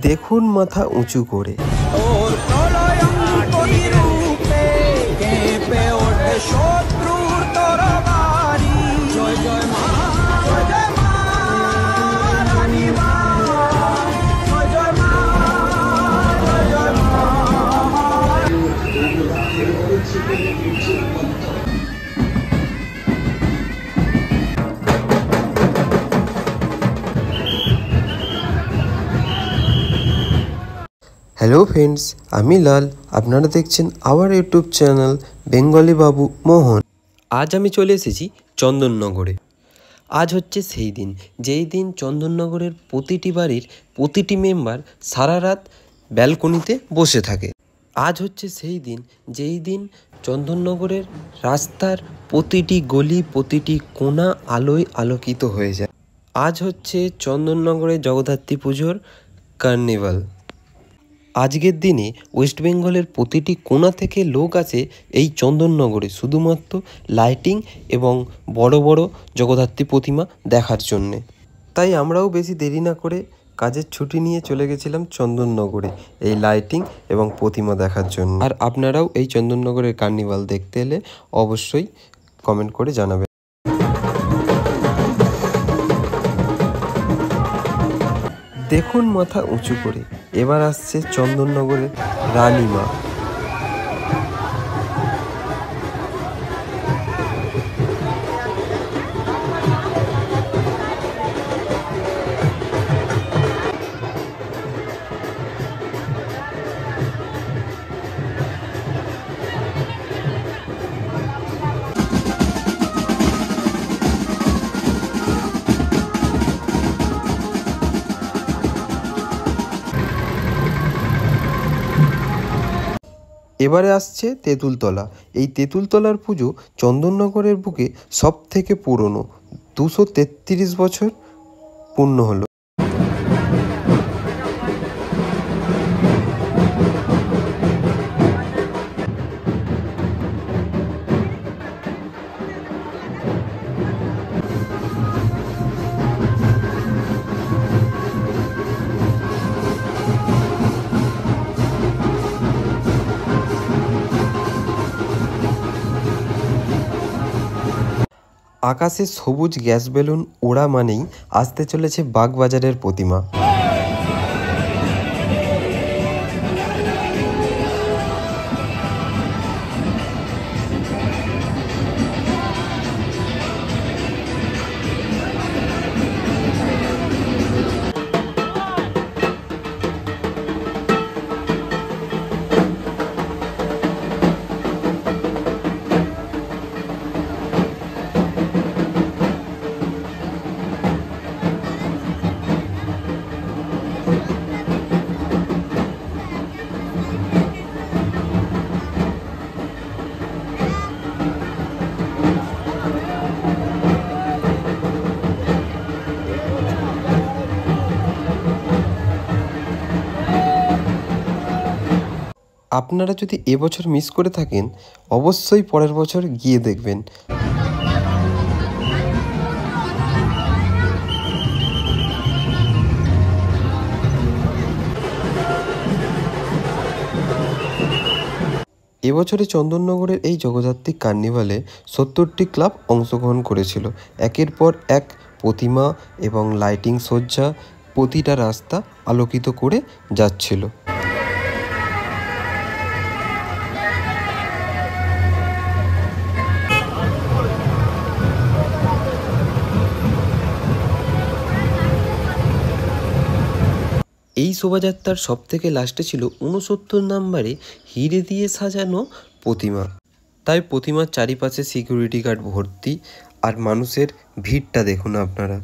দেখুন মাথা উঁচু করে। হ্যালো ফ্রেন্ডস, আমি লাল। আপনারা দেখছেন আওয়ার ইউটিউব চ্যানেল বেঙ্গলি বাবু মোহন। আজ আমি চলে এসেছি চন্দননগরে। আজ হচ্ছে সেই দিন যেই দিন চন্দননগরের প্রতিটি বাড়ির প্রতিটি মেম্বার সারা রাত ব্যালকনিতে বসে থাকে। আজ হচ্ছে সেই দিন যেই দিন চন্দননগরের রাস্তার প্রতিটি গলি প্রতিটি কোণা আলোয় আলোকিত হয়ে যায়। আজ হচ্ছে চন্দননগরের জগদ্ধাত্রী পুজোর কার্নিভাল। আজকের দিনে ওয়েস্ট বেঙ্গলের প্রতিটি কোণা থেকে লোক আসে এই চন্দননগরে শুধুমাত্র লাইটিং এবং বড় বড় জগদ্ধাত্রী প্রতিমা দেখার জন্যে। তাই আমরাও বেশি দেরি না করে কাজের ছুটি নিয়ে চলে গেছিলাম চন্দননগরে এই লাইটিং এবং প্রতিমা দেখার জন্য। আর আপনারাও এই চন্দননগরের কার্নিভাল দেখতে এলে অবশ্যই কমেন্ট করে জানাবেন। দেখুন মাথা উঁচু করে, এবার আসছে চন্দননগরের রানীমা। এবারে আসছে তেঁতুলতলা। এই তেঁতুলতলার পুজো চন্দননগরের বুকে সব থেকে পুরনো, 233 বছর পূর্ণ হলো। আকাশে সবুজ গ্যাস বেলুন ওড়া মানেই আসতে চলেছে বাগবাজারের প্রতিমা। আপনারা যদি এবছর মিস করে থাকেন অবশ্যই পরের বছর গিয়ে দেখবেন। এবছরে চন্দননগরের এই জগদ্ধাত্রী কার্নিভালে 70টি ক্লাব অংশগ্রহণ করেছিল। একের পর এক প্রতিমা এবং লাইটিং সজ্জা প্রতিটা রাস্তা আলোকিত করে যাচ্ছিল। এই শোভাযাত্রার সবথেকে লাস্টে ছিল 69 নম্বরে হিরে দিয়ে সাজানো প্রতিমা। তাই প্রতিমার চারিপাশে সিকিউরিটি গার্ড ভর্তি, আর মানুষের ভিড়টা দেখুন আপনারা।